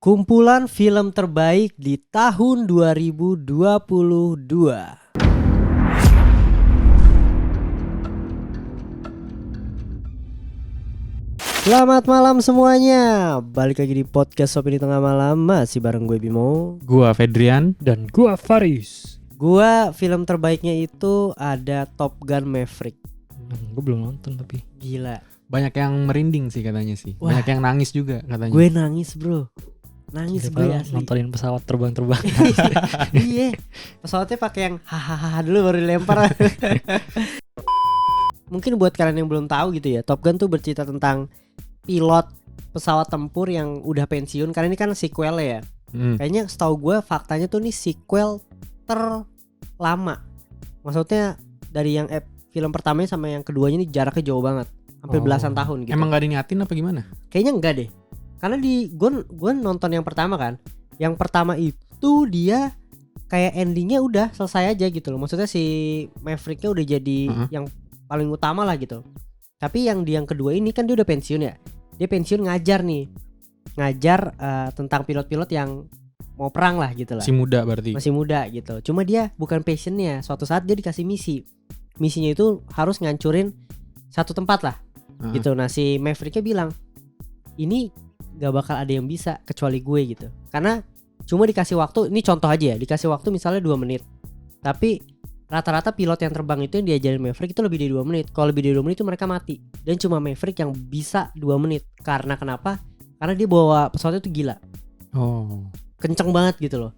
Kumpulan film terbaik di tahun 2022. Selamat malam semuanya. Balik lagi di podcast Opini Tengah Malam. Masih bareng gue Bimo, Gua Fedrian. Dan gua Faris. Gua film terbaiknya itu ada Top Gun Maverick. Gue belum nonton tapi. Gila. Banyak yang merinding sih katanya sih. Wah. Banyak yang nangis juga katanya. Gue nangis bro. Nangis gue Gila, asli. nontonin pesawat terbang-terbang. Iya. Pesawatnya pakai yang hahaha dulu baru dilempar. Mungkin buat kalian yang belum tahu gitu ya, Top Gun tuh bercerita tentang pilot pesawat tempur yang udah pensiun. Karena ini kan sequel ya. Kayaknya setahu gue faktanya tuh nih sequel terlama. Maksudnya dari yang film pertamanya sama yang keduanya ini jaraknya jauh banget. Hampir belasan tahun gitu. Emang gak diniatin apa gimana? Kayaknya enggak deh. Karena di gue nonton yang pertama kan. Yang pertama itu dia kayak endingnya udah selesai aja gitu loh. Maksudnya si Mavericknya udah jadi yang paling utama lah gitu. Tapi yang kedua ini kan dia udah pensiun ya. Dia pensiun ngajar nih. Ngajar tentang pilot-pilot yang mau perang lah gitu lah. Masih muda berarti. Masih muda gitu. Cuma dia bukan passionnya. Suatu saat dia dikasih misi. Misinya itu harus ngancurin satu tempat lah gitu. Nah si Mavericknya bilang, ini gak bakal ada yang bisa kecuali gue gitu. Karena cuma dikasih waktu, ini contoh aja ya, dikasih waktu misalnya 2 menit. Tapi rata-rata pilot yang terbang itu yang diajarin Maverick itu lebih dari 2 menit. Kalau lebih dari 2 menit itu mereka mati. Dan cuma Maverick yang bisa 2 menit. Karena kenapa? Karena dia bawa pesawatnya itu gila. Oh. Kenceng banget gitu loh.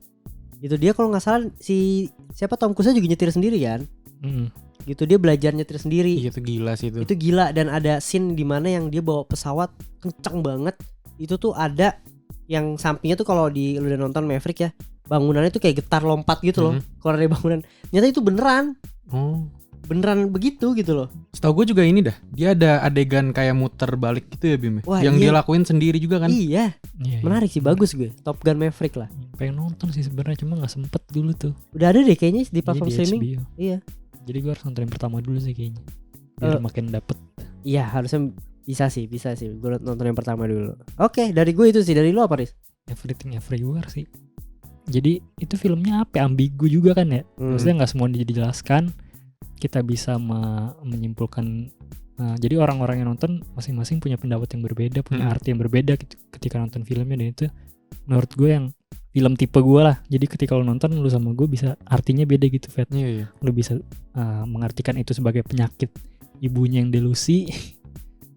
Itu dia kalau gak salah siapa Tom Cruise juga nyetir sendiri kan. Gitu dia belajar nyetir sendiri. Iya itu gila sih itu. Itu gila. Dan ada scene dimana yang dia bawa pesawat kenceng banget. Itu tuh ada yang sampingnya tuh kalau lu udah nonton Maverick ya, bangunannya tuh kayak getar lompat gitu loh. Keluar dari bangunan. Ternyata itu beneran. Beneran begitu gitu loh. Setahu gue juga ini dah. Dia ada adegan kayak muter balik gitu ya Bim. Wah, yang iya. dia lakuin sendiri juga kan. Iya. Iya. Menarik sih, bagus gue. Top Gun Maverick lah. Pengen nonton sih sebenarnya, cuma nggak sempet dulu tuh. Udah ada deh kayaknya di platform Iya, di streaming. HBO. Iya. Jadi gue harus nonton yang pertama dulu sih kayaknya. Biar makin dapet. Iya harusnya bisa sih. Gue nonton yang pertama dulu. Oke, dari gue itu sih. Dari lu apa, Riz? Everything Everywhere sih. Jadi itu filmnya apa? Ambigu juga kan ya. Maksudnya nggak semua dijelaskan. Kita bisa menyimpulkan. Jadi orang-orang yang nonton masing-masing punya pendapat yang berbeda, punya arti yang berbeda ketika nonton filmnya. Dan itu menurut gue yang film tipe gue lah. Jadi ketika lo nonton, lu sama gue bisa artinya beda gitu, Fat. Iya. Lu bisa mengartikan itu sebagai penyakit ibunya yang delusi.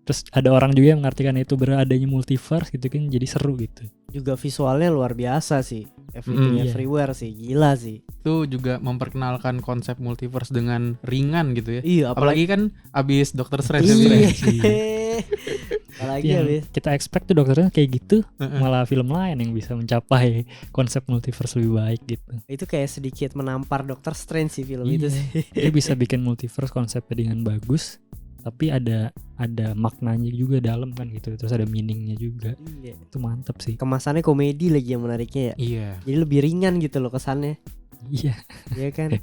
Terus ada orang juga yang mengartikan itu beradanya multiverse gitu kan, jadi seru gitu. Juga visualnya luar biasa sih. Everything Everywhere sih, gila sih. Itu juga memperkenalkan konsep multiverse dengan ringan gitu ya. Iya, apalagi kan abis Dr. Strange. Apalagi yang abis kita expect tuh dokternya kayak gitu, malah film lain yang bisa mencapai konsep multiverse lebih baik gitu. itu kayak sedikit menampar Dr. Strange sih film itu sih. Dia bisa bikin multiverse konsepnya dengan bagus, tapi ada maknanya juga dalam kan gitu. Terus ada meaningnya juga. Iya. Itu mantap sih. Kemasannya komedi lagi yang menariknya ya. Iya. Jadi lebih ringan gitu loh kesannya. Iya. Iya kan.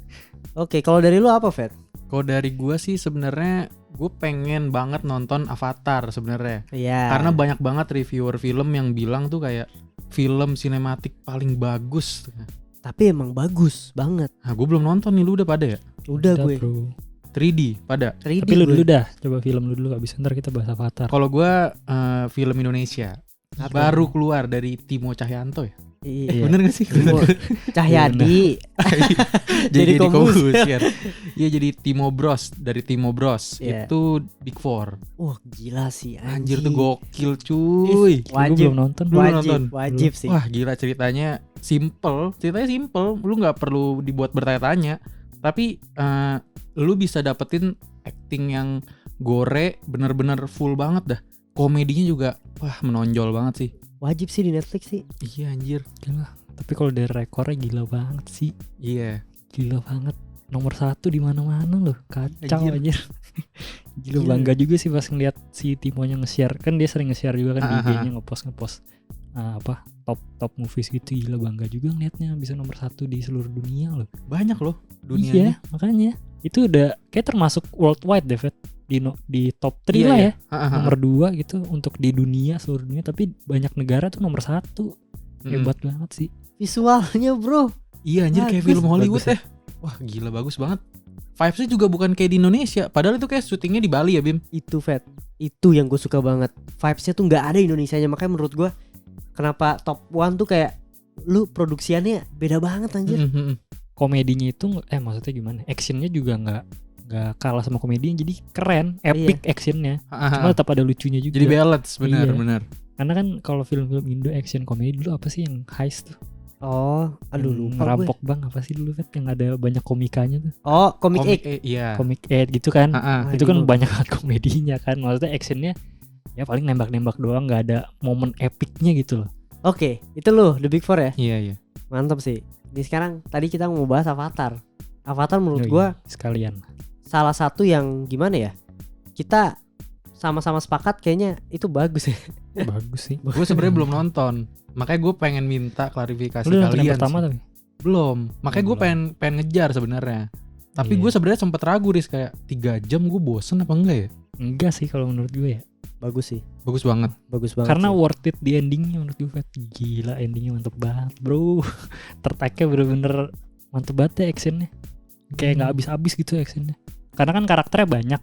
Oke, kalau dari lu apa, Fet? Kalau dari gue sih sebenarnya gue pengen banget nonton Avatar sebenarnya. Iya. Karena banyak banget reviewer film yang bilang tuh kayak film sinematik paling bagus. Tapi emang bagus banget. Nah gue belum nonton nih, lu udah pada ya? Udah gue. Bro. 3D pada. 3D Tapi lu gue. dulu dah, coba film lu dulu, abis ntar kita bahas Avatar. Kalau gue film Indonesia. Apa? Baru keluar dari Timo Cahyanto ya. Iya. Bener gak sih? Timo Cahyadi. jadi Komus. Komus. Iya jadi Timo Bros, dari Timo Bros. Iya. Itu Big Four. Wah, gila sih Anjir tuh gokil cuy. Gue Wajib. belum nonton. Lu belum nonton? Wajib sih. Wah gila ceritanya simple. Lu gak perlu dibuat bertanya-tanya. Tapi lu bisa dapetin acting yang gore bener-bener full banget dah. Komedinya juga wah menonjol banget sih. Wajib sih di Netflix sih. Iya anjir. Gila. Tapi kalau dari rekornya gila banget sih. Iya. Gila banget. Nomor 1 di mana-mana loh. Kacau Anjir. anjir. Gila, bangga juga sih pas ngeliat si Timonya nge-share. Kan dia sering nge-share juga kan di IG-nya, ngepost top movies gitu. Gila, bangga juga ngeliatnya bisa nomor 1 di seluruh dunia loh. Banyak loh Iya, dunianya. makanya. Itu udah kayak termasuk worldwide deh, Vet. Di top 3 Iya, lah iya. ya. Nomor 2 gitu untuk di dunia, seluruh dunia. Tapi banyak negara tuh nomor 1. Hebat banget sih. Visualnya bro. Iya anjir kayak Bagus, film Hollywood bagus ya. Wah gila bagus banget. Vibesnya juga bukan kayak di Indonesia. Padahal itu kayak syutingnya di Bali ya Bim. Itu Fat. Itu yang gue suka banget. Vibesnya tuh gak ada Indonesianya. Makanya menurut gue kenapa top 1 tuh kayak lu produksiannya beda banget anjir. Komedinya itu maksudnya gimana? Actionnya juga nggak kalah sama komedi, jadi keren, epic actionnya. Cuma tetap ada lucunya juga. Jadi balance benar. Karena kan kalau film-film Indo action komedi dulu apa sih yang heist tuh? Oh, aduh lupa gue. Ngerampok bang apa sih dulu Fet yang ada banyak komikanya tuh? Oh, Comic 8. Iya. Comic 8 gitu kan. Itu kan Aduh. banyak banget komedinya kan. Maksudnya actionnya ya paling nembak-nembak doang, nggak ada momen epicnya gitu loh. Oke, itu lu The Big Four ya. Iya. Mantap sih. Ini sekarang tadi kita mau bahas Avatar. Avatar menurut Yoi, gue sekalian. salah satu yang gimana ya? Kita sama-sama sepakat kayaknya itu bagus ya. Bagus sih. Gue sebenarnya belum nonton. Makanya gue pengen minta klarifikasi Lu nonton kalian. yang pertama sih. tapi? Belum. Makanya gue Belum. pengen ngejar sebenarnya. Tapi Iya. gue sebenarnya sempet ragu Riz kayak 3 jam gue bosen apa enggak ya? Enggak sih kalau menurut gue ya. Bagus sih. Bagus banget. Bagus banget. Karena sih. worth it di endingnya menurut gue Fet. Gila endingnya mantep banget bro. Terteknya bener-bener mantep banget ya actionnya. Kayak gak habis-habis gitu actionnya. Karena kan karakternya banyak.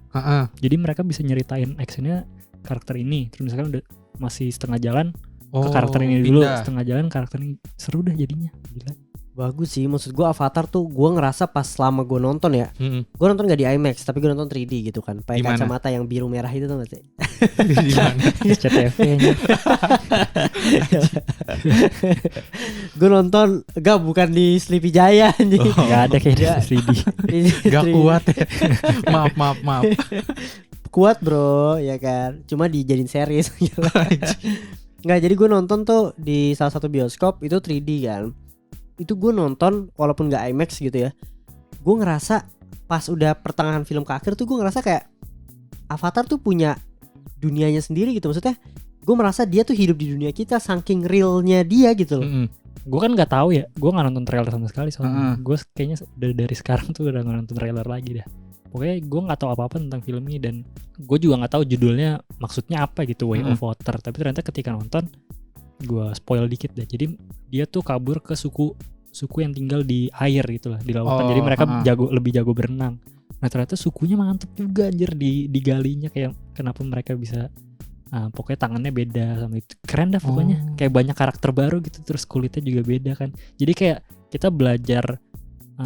Jadi mereka bisa nyeritain actionnya karakter ini. Terus misalkan udah masih setengah jalan ke karakter ini dulu. pindah. Setengah jalan karakter ini. Seru dah jadinya. Gila. bagus sih. Maksud gue Avatar tuh gue ngerasa pas selama gue nonton ya. Gue nonton gak di IMAX tapi gue nonton 3D gitu kan. Pakai Gimana? kacamata yang biru merah itu tuh gak sih? Di mana? SCTV-nya. Gue nonton bukan di Sleepy Jaya anjing. Gak ada kayak di 3D. Gak kuat ya. maaf. Kuat bro ya kan. Cuma dijadiin series. Nggak, jadi gue nonton tuh di salah satu bioskop itu 3D kan. Itu gue nonton walaupun gak IMAX gitu ya. Gue ngerasa pas udah pertengahan film ke akhir tuh gue ngerasa kayak Avatar tuh punya dunianya sendiri gitu. Maksudnya gue merasa dia tuh hidup di dunia kita saking realnya dia gitu loh. Gue kan gak tahu ya. Gue gak nonton trailer sama sekali soalnya. Gue kayaknya dari sekarang tuh udah gak nonton trailer lagi dah. Pokoknya gue gak tahu apa-apa tentang film ini. Dan gue juga gak tahu judulnya maksudnya apa gitu, Way of Water. Tapi ternyata ketika nonton gue spoil dikit dah. Jadi dia tuh kabur ke suku yang tinggal di air gitu lah, di lautan. Jadi mereka lebih jago berenang. Nah ternyata sukunya mantep juga anjir di galinya. Kayak kenapa mereka bisa pokoknya tangannya beda sama itu. Keren dah pokoknya. Kayak banyak karakter baru gitu. Terus kulitnya juga beda kan. Jadi kayak kita belajar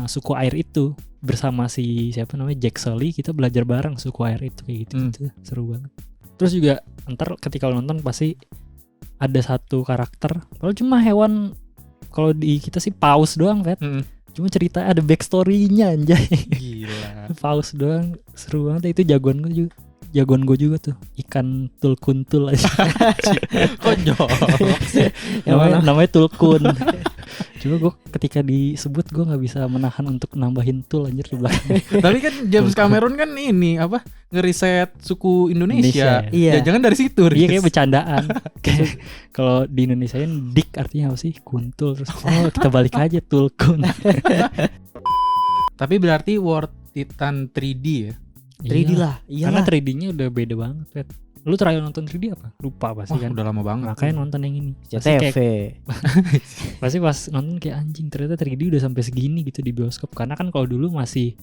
suku air itu bersama si siapa namanya Jack Sully. Kita belajar bareng suku air itu kayak gitu. Seru banget. Terus juga ntar ketika lo nonton pasti ada satu karakter, kalau cuma hewan, kalau di kita sih paus doang Fet. Cuma cerita ada backstory-nya anjay. Gila. Paus doang, seru banget. Itu jagoan gue juga tuh, ikan tulkuntul aja. Kok namanya tulkun. Cuma gue ketika disebut gue nggak bisa menahan untuk nambahin tul anjir di belakang. Tapi kan James Cameron kan ini apa ngeriset suku Indonesia. Iya. Ya, jangan dari situ. Iya kayak bercandaan. Kayak kalau di Indonesiain dik artinya apa sih? Kuntul. Terus kita balik aja tulkun. Tapi berarti worth it-an 3D ya? 3D lah. Karena Iyalah. 3D-nya udah beda banget Fet. Lu terakhir nonton 3D apa? Lupa pasti Wah, kan. udah lama banget. Makanya nonton yang ini. CTV. Pasti pas nonton kayak anjing, ternyata 3D udah sampai segini gitu di bioskop. Karena kan kalau dulu masih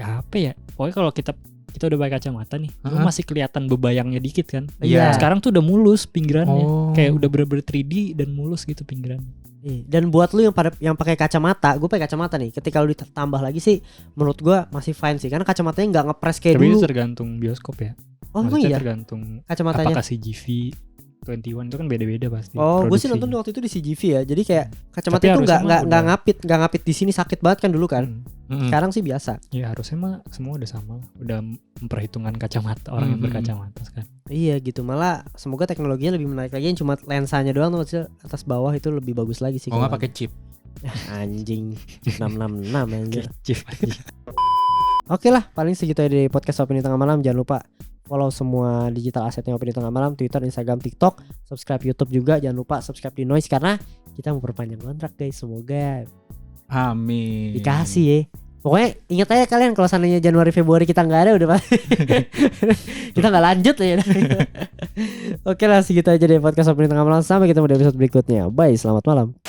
apa ya? Pokoknya kalau kita udah pakai kacamata nih, lu masih kelihatan bebayangnya dikit kan. Iya. Sekarang tuh udah mulus pinggirannya. Kayak udah bener-bener 3D dan mulus gitu pinggirannya. Dan buat lu yang pakai kacamata, gue pakai kacamata nih. Ketika lu ditambah lagi sih, menurut gue masih fine sih. Karena kacamatanya nggak ngepres kayak Tapi dulu. itu tergantung bioskop ya. Oh emang Maksudnya iya. tergantung Kacamatanya. apakah CGV 21 itu kan beda-beda pasti. Oh, gue sih produksinya. nonton waktu itu di CGV ya. Jadi kayak kacamata Tapi itu harusnya mah nggak udah- ngapit di sini sakit banget kan dulu kan. Sekarang sih biasa. Ya harusnya mah semua udah sama lah. Udah memperhitungkan kacamata orang yang berkacamata sekarang. Iya gitu. Malah semoga teknologinya lebih menarik lagi. Yang cuma lensanya doang tuh maksudnya atas bawah itu lebih bagus lagi sih. Kalau kalau nggak pakai chip. anjing 666 anjir. Kecil aja. Oke lah, paling segitu aja di podcast Opini Tengah Malam. Jangan lupa follow semua digital asetnya Opini Tengah Malam, Twitter, Instagram, TikTok, subscribe YouTube juga. Jangan lupa subscribe di Noise karena kita mau perpanjang kontrak guys. Semoga Amin. dikasih ya. Pokoknya ingat aja kalian kalau seandainya Januari Februari kita nggak ada udah pasti kita nggak lanjut ya. Oke lah segitu aja deh podcast Opini Tengah Malam. Sampai ketemu di episode berikutnya. Bye, selamat malam.